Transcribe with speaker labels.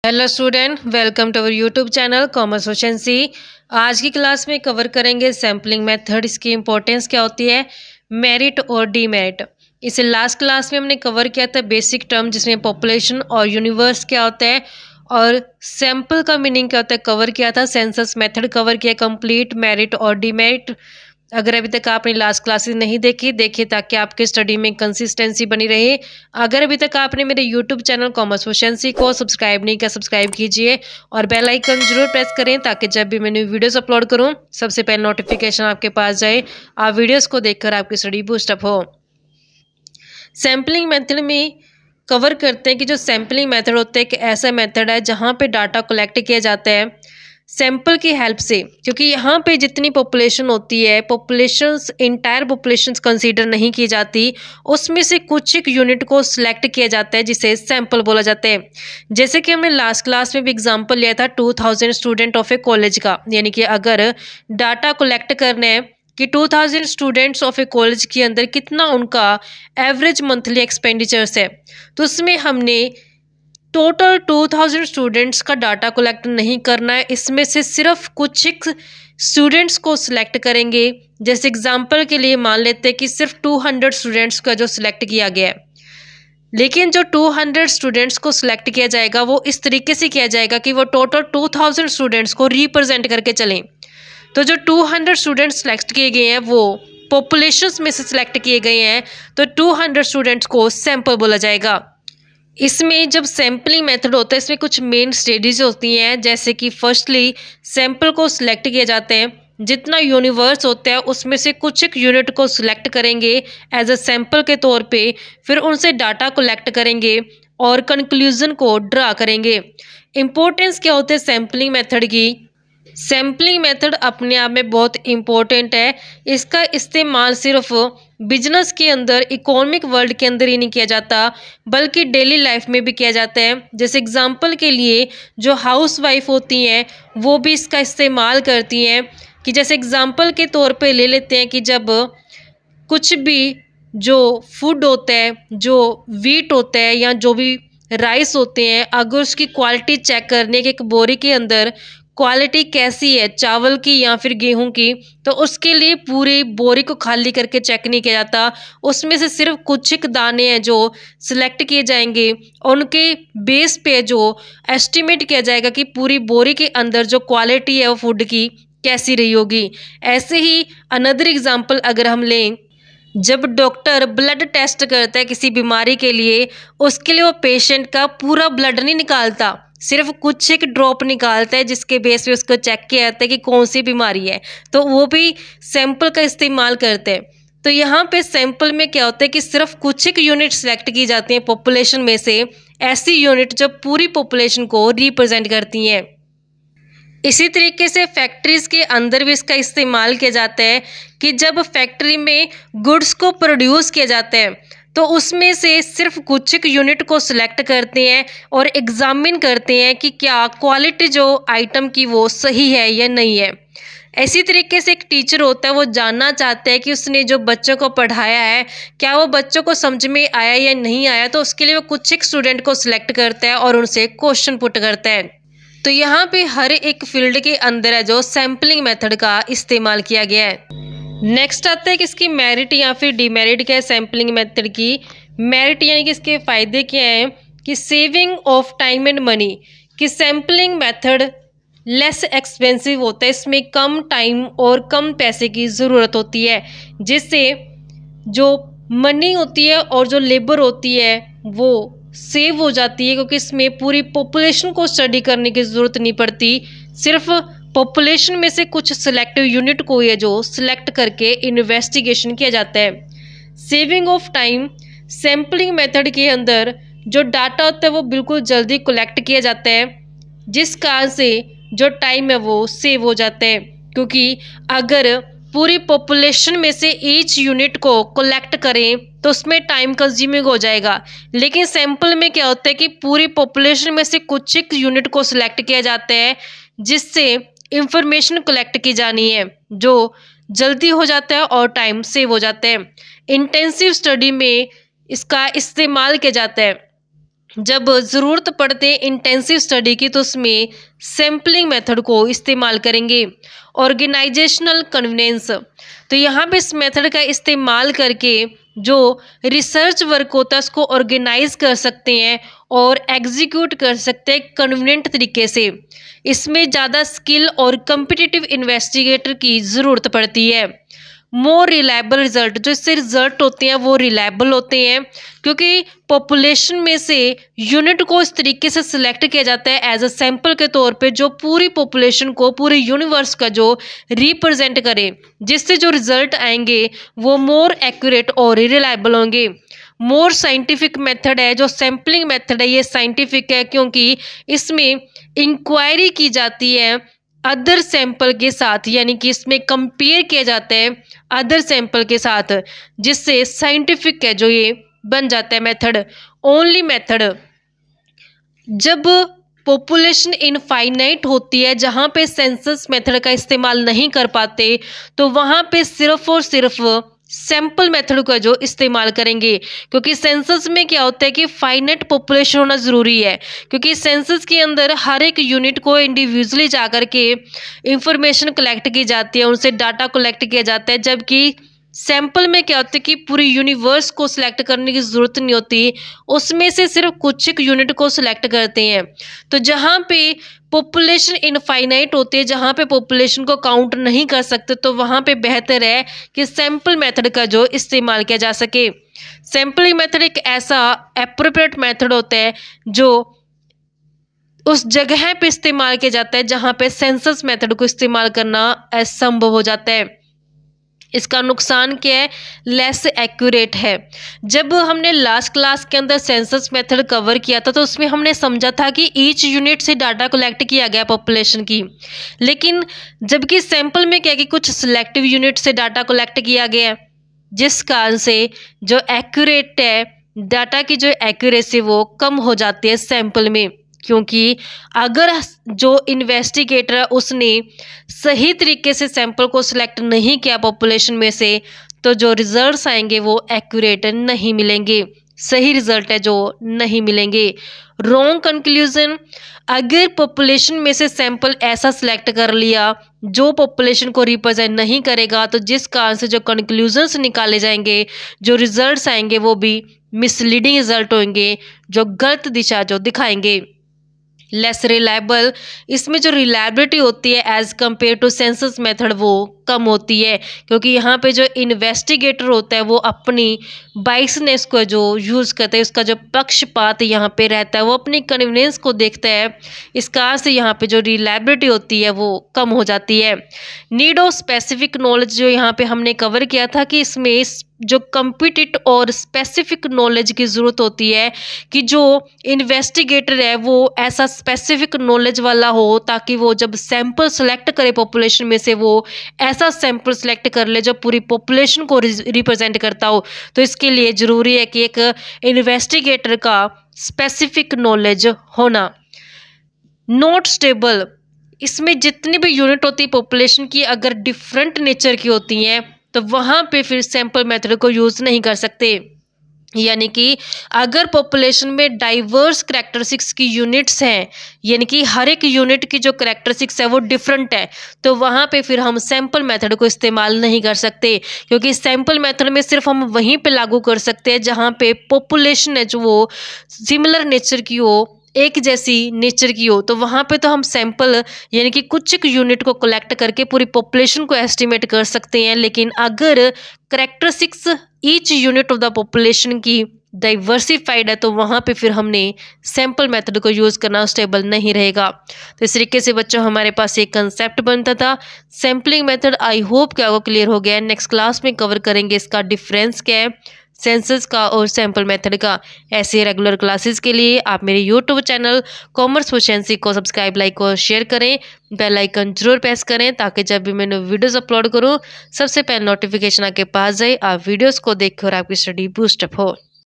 Speaker 1: Hello student, welcome to our YouTube channel commerce efficiency. आज की class में cover करेंगे सैम्पलिंग मेथड, इसकी इंपॉर्टेंस क्या होती है, मेरिट और डीमेरिट। इसे लास्ट क्लास में हमने कवर किया था बेसिक टर्म, जिसमें पॉपुलेशन और यूनिवर्स क्या होता है और सैंपल का मीनिंग क्या होता है कवर किया था। सेंसस मेथड कवर किया कंप्लीट, मेरिट और डीमेरिट। अगर अभी तक आपने लास्ट क्लासेस नहीं देखी, देखिए ताकि आपके स्टडी में कंसिस्टेंसी बनी रहे। अगर अभी तक आपने मेरे यूट्यूब चैनल कॉमर्स एफिशिएंसी को सब्सक्राइब नहीं किया, सब्सक्राइब कीजिए और बेल आइकन जरूर प्रेस करें ताकि जब भी मैं वीडियोस अपलोड करूं सबसे पहले नोटिफिकेशन आपके पास जाए, आप वीडियोस को देखकर आपकी स्टडी बूस्टअप हो। सैम्पलिंग मेथड में कवर करते हैं कि जो सैम्पलिंग मेथड होता है एक ऐसा मेथड है जहाँ पे डाटा कलेक्ट किया जाता है सैंपल की हेल्प से, क्योंकि यहाँ पे जितनी पॉपुलेशन होती है, पॉपुलेशंस इंटायर पॉपुलेशंस कंसीडर नहीं की जाती, उसमें से कुछ एक यूनिट को सिलेक्ट किया जाता है जिसे सैंपल बोला जाता है। जैसे कि हमने लास्ट क्लास में भी एग्जांपल लिया था 2000 स्टूडेंट ऑफ ए कॉलेज का, यानी कि अगर डाटा कलेक्ट करना है कि 2000 स्टूडेंट्स ऑफ ए कॉलेज के अंदर कितना उनका एवरेज मंथली एक्सपेंडिचर्स है, तो उसमें हमने टोटल 2000 स्टूडेंट्स का डाटा कलेक्ट नहीं करना है, इसमें से सिर्फ कुछ एक स्टूडेंट्स को सिलेक्ट करेंगे। जैसे एग्जांपल के लिए मान लेते हैं कि सिर्फ 200 स्टूडेंट्स का जो सिलेक्ट किया गया है, लेकिन जो 200 स्टूडेंट्स को सिलेक्ट किया जाएगा वो इस तरीके से किया जाएगा कि वो टोटल 2000 स्टूडेंट्स को रिप्रेजेंट करके चलें। तो जो 200 स्टूडेंट्स सिलेक्ट किए गए हैं वो पॉपुलेशंस में से सिलेक्ट किए गए हैं, तो 200 स्टूडेंट्स को सैंपल बोला जाएगा। इसमें जब सैम्पलिंग मेथड होता है इसमें कुछ मेन स्टेजेस होती हैं, जैसे कि फर्स्टली सैंपल को सिलेक्ट किए जाते हैं, जितना यूनिवर्स होता है उसमें से कुछ एक यूनिट को सिलेक्ट करेंगे एज अ सैंपल के तौर पे, फिर उनसे डाटा कलेक्ट करेंगे और कंक्लूजन को ड्रा करेंगे। इम्पोर्टेंस क्या होते हैं सैम्पलिंग मेथड की, सैम्पलिंग मेथड अपने आप में बहुत इम्पोर्टेंट है। इसका इस्तेमाल सिर्फ बिजनेस के अंदर, इकोनॉमिक वर्ल्ड के अंदर ही नहीं किया जाता बल्कि डेली लाइफ में भी किया जाता है। जैसे एग्जांपल के लिए जो हाउस वाइफ होती हैं वो भी इसका इस्तेमाल करती हैं, कि जैसे एग्जांपल के तौर पे ले लेते हैं कि जब कुछ भी जो फूड होता है, जो वीट होता है या जो भी राइस होते हैं, अगर उसकी क्वालिटी चेक करने के एक बोरी के अंदर क्वालिटी कैसी है चावल की या फिर गेहूं की, तो उसके लिए पूरी बोरी को खाली करके चेक नहीं किया जाता, उसमें से सिर्फ कुछ एक दाने हैं जो सिलेक्ट किए जाएंगे और उनके बेस पे जो एस्टिमेट किया जाएगा कि पूरी बोरी के अंदर जो क्वालिटी है वो फूड की कैसी रही होगी। ऐसे ही अनदर एग्जाम्पल अगर हम लें, जब डॉक्टर ब्लड टेस्ट करता है किसी बीमारी के लिए, उसके लिए वो पेशेंट का पूरा ब्लड नहीं निकालता, सिर्फ कुछ एक ड्रॉप निकालता है जिसके बेस पे उसको चेक किया जाता है कि कौन सी बीमारी है, तो वो भी सैंपल का इस्तेमाल करते हैं। तो यहाँ पे सैंपल में क्या होता है कि सिर्फ कुछ एक यूनिट सेलेक्ट की जाती हैं पॉपुलेशन में से, ऐसी यूनिट जो पूरी पॉपुलेशन को रिप्रेजेंट करती हैं। इसी तरीके से फैक्ट्रीज के अंदर भी इसका इस्तेमाल किया जाता है कि जब फैक्ट्री में गुड्स को प्रोड्यूस किया जाता है तो उसमें से सिर्फ कुछ एक यूनिट को सिलेक्ट करते हैं और एग्जामिन करते हैं कि क्या क्वालिटी जो आइटम की वो सही है या नहीं है। इसी तरीके से एक टीचर होता है, वो जानना चाहता है कि उसने जो बच्चों को पढ़ाया है क्या वो बच्चों को समझ में आया या नहीं आया, तो उसके लिए वो कुछ एक स्टूडेंट को सिलेक्ट करता है और उनसे क्वेश्चन पुट करता है। तो यहाँ पे हर एक फील्ड के अंदर है जो सैम्पलिंग मेथड का इस्तेमाल किया गया है। नेक्स्ट आता है कि इसकी मेरिट या फिर डीमेरिट क्या है सैम्पलिंग मेथड की। मेरिट यानी कि इसके फ़ायदे क्या हैं कि saving of time and money, कि सैम्पलिंग मेथड लेस एक्सपेंसिव होता है, इसमें कम टाइम और कम पैसे की ज़रूरत होती है, जिससे जो मनी होती है और जो लेबर होती है वो सेव हो जाती है, क्योंकि इसमें पूरी पॉपुलेशन को स्टडी करने की ज़रूरत नहीं पड़ती, सिर्फ पॉपुलेशन में से कुछ सिलेक्टिव यूनिट को ये जो सिलेक्ट करके इन्वेस्टिगेशन किया जाता है। Saving of time, sampling method के अंदर जो डाटा होता है वो बिल्कुल जल्दी कलेक्ट किया जाता है, जिस कारण से जो टाइम है वो सेव हो जाता है, क्योंकि अगर पूरी पॉपुलेशन में से ईच यूनिट को कलेक्ट करें तो उसमें टाइम कंज्यूमिंग हो जाएगा। लेकिन सैंपल में क्या होता है कि पूरी पॉपुलेशन में से कुछ एक यूनिट को सिलेक्ट किया जाता है जिससे इंफॉर्मेशन कलेक्ट की जानी है, जो जल्दी हो जाता है और टाइम सेव हो जाता है। इंटेंसिव स्टडी में इसका इस्तेमाल किया जाता है। जब ज़रूरत पड़ते इंटेंसिव स्टडी की तो उसमें सैम्पलिंग मेथड को इस्तेमाल करेंगे। ऑर्गेनाइजेशनल कन्वीनियंस, तो यहाँ पे इस मेथड का इस्तेमाल करके जो रिसर्च वर्क होता है उसको ऑर्गेनाइज कर सकते हैं और एग्जीक्यूट कर सकते हैं कन्वीनियंट तरीके से। इसमें ज़्यादा स्किल और कम्पिटिटिव इन्वेस्टिगेटर की ज़रूरत पड़ती है। मोर रिलायबल रिजल्ट, जो इससे रिजल्ट होते हैं वो रिलायबल होते हैं क्योंकि पॉपुलेशन में से यूनिट को इस तरीके से सिलेक्ट किया जाता है एज अ सैंपल के तौर पे जो पूरी पॉपुलेशन को, पूरे यूनिवर्स का जो रिप्रेजेंट करे, जिससे जो रिजल्ट आएंगे वो मोर एक्यूरेट और रिलायबल होंगे। मोर साइंटिफिक मेथड है, जो सैम्पलिंग मेथड है ये साइंटिफिक है क्योंकि इसमें इंक्वायरी की जाती है अदर सैंपल के साथ, यानी कि इसमें कंपेयर किया जाता है अदर सैंपल के साथ, जिससे साइंटिफिक है जो ये बन जाता है मेथड। ओनली मेथड जब पॉपुलेशन इनफाइनाइट होती है, जहाँ पे सेंसस मेथड का इस्तेमाल नहीं कर पाते, तो वहाँ पे सिर्फ और सिर्फ सैंपल मेथड का जो इस्तेमाल करेंगे। क्योंकि सेंसस में क्या होता है कि फाइनाइट पॉपुलेशन होना ज़रूरी है, क्योंकि सेंसस के अंदर हर एक यूनिट को इंडिविजुअली जाकर के इंफॉर्मेशन कलेक्ट की जाती है, उनसे डाटा कलेक्ट किया जाता है। जबकि सैंपल में क्या होता है कि पूरी यूनिवर्स को सिलेक्ट करने की ज़रूरत नहीं होती, उसमें से सिर्फ कुछ एक यूनिट को सिलेक्ट करते हैं। तो जहाँ पे पॉपुलेशन इनफाइनाइट होती है, जहाँ पे पॉपुलेशन को काउंट नहीं कर सकते, तो वहाँ पे बेहतर है कि सैंपल मेथड का जो इस्तेमाल किया जा सके। सैंपलिंग मेथड एक ऐसा एप्रोप्रिएट मेथड होता है जो उस जगह पे इस्तेमाल किया जाता है जहाँ पे सेंसस मेथड को इस्तेमाल करना असंभव हो जाता है। इसका नुकसान क्या है? लेस एक्यूरेट है। जब हमने लास्ट क्लास के अंदर सेंसस मेथड कवर किया था तो उसमें हमने समझा था कि ईच यूनिट से डाटा कलेक्ट किया गया पॉपुलेशन की, लेकिन जबकि सैंपल में क्या है कि कुछ सिलेक्टिव यूनिट से डाटा कलेक्ट किया गया है, जिस कारण से जो एक्यूरेट है डाटा की जो एक्यूरेसी वो कम हो जाती है सैंपल में। क्योंकि अगर जो इन्वेस्टिगेटर है उसने सही तरीके से सैंपल को सिलेक्ट नहीं किया पॉपुलेशन में से, तो जो रिजल्ट्स आएंगे वो एक्यूरेट नहीं मिलेंगे, सही रिजल्ट है जो नहीं मिलेंगे। रॉन्ग कंक्लूजन, अगर पॉपुलेशन में से सैंपल ऐसा सिलेक्ट कर लिया जो पॉपुलेशन को रिप्रेजेंट नहीं करेगा, तो जिस कारण से जो कंक्लूजन्स निकाले जाएंगे, जो रिजल्ट्स आएंगे वो भी मिसलीडिंग रिजल्ट होंगे, जो गलत दिशा जो दिखाएंगे। लेस रिलायबल, इसमें जो रिलायबिलिटी होती है as compare to census method वो कम होती है, क्योंकि यहाँ पे जो इन्वेस्टिगेटर होता है वो अपनी बाइसनेस को जो यूज़ करता है, उसका जो पक्षपात यहाँ पे रहता है, वो अपनी कन्वीनियंस को देखता है। इस कारण से यहाँ पे जो रिलायबिलिटी होती है वो कम हो जाती है। नीड ऑफ स्पेसिफिक नॉलेज, जो यहाँ पे हमने कवर किया था कि इसमें जो कम्पिटिट और स्पेसिफिक नॉलेज की ज़रूरत होती है कि जो इन्वेस्टिगेटर है वो ऐसा स्पेसिफिक नॉलेज वाला हो, ताकि वो जब सैंपल सेलेक्ट करे पॉपुलेशन में से वो ऐसा सैंपल सेलेक्ट कर ले जो पूरी पॉपुलेशन को रिप्रेजेंट करता हो। तो इसके लिए ज़रूरी है कि एक इन्वेस्टिगेटर का स्पेसिफिक नॉलेज होना। नॉट स्टेबल, इसमें जितनी भी यूनिट होती है पॉपुलेशन की अगर डिफरेंट नेचर की होती हैं तो वहाँ पे फिर सैंपल मेथड को यूज़ नहीं कर सकते। यानी कि अगर पॉपुलेशन में डाइवर्स करैक्टरिस्टिक्स की यूनिट्स हैं, यानी कि हर एक यूनिट की जो करैक्टरिस्टिक्स है वो डिफरेंट है, तो वहाँ पे फिर हम सैंपल मेथड को इस्तेमाल नहीं कर सकते। क्योंकि सैंपल मेथड में सिर्फ हम वहीं पे लागू कर सकते हैं जहाँ पे पॉपुलेशन है जो वो सिमिलर नेचर की हो, एक जैसी नेचर की हो। तो वहाँ पे तो हम सैंपल यानी कि कुछ एक यूनिट को कलेक्ट करके पूरी पॉपुलेशन को एस्टिमेट कर सकते हैं, लेकिन अगर characteristics each unit of the population की डाइवर्सिफाइड है तो वहाँ पे फिर हमने सैंपल मेथड को यूज़ करना स्टेबल नहीं रहेगा। तो इस तरीके से बच्चों हमारे पास एक कंसेप्ट बनता था सैंपलिंग मेथड। आई होप कि आपको क्लियर हो गया है। नेक्स्ट क्लास में कवर करेंगे इसका डिफरेंस क्या है सेंसस का और सैंपल मेथड का। ऐसे रेगुलर क्लासेस के लिए आप मेरे यूट्यूब चैनल कॉमर्स प्रोficiency को सब्सक्राइब, लाइक और शेयर करें। बेल आइकन जरूर प्रेस करें ताकि जब भी मैंने वीडियोस अपलोड करूं सबसे पहले नोटिफिकेशन आपके पास जाए, आप वीडियोस को देखकर आपकी स्टडी बूस्टअप हो।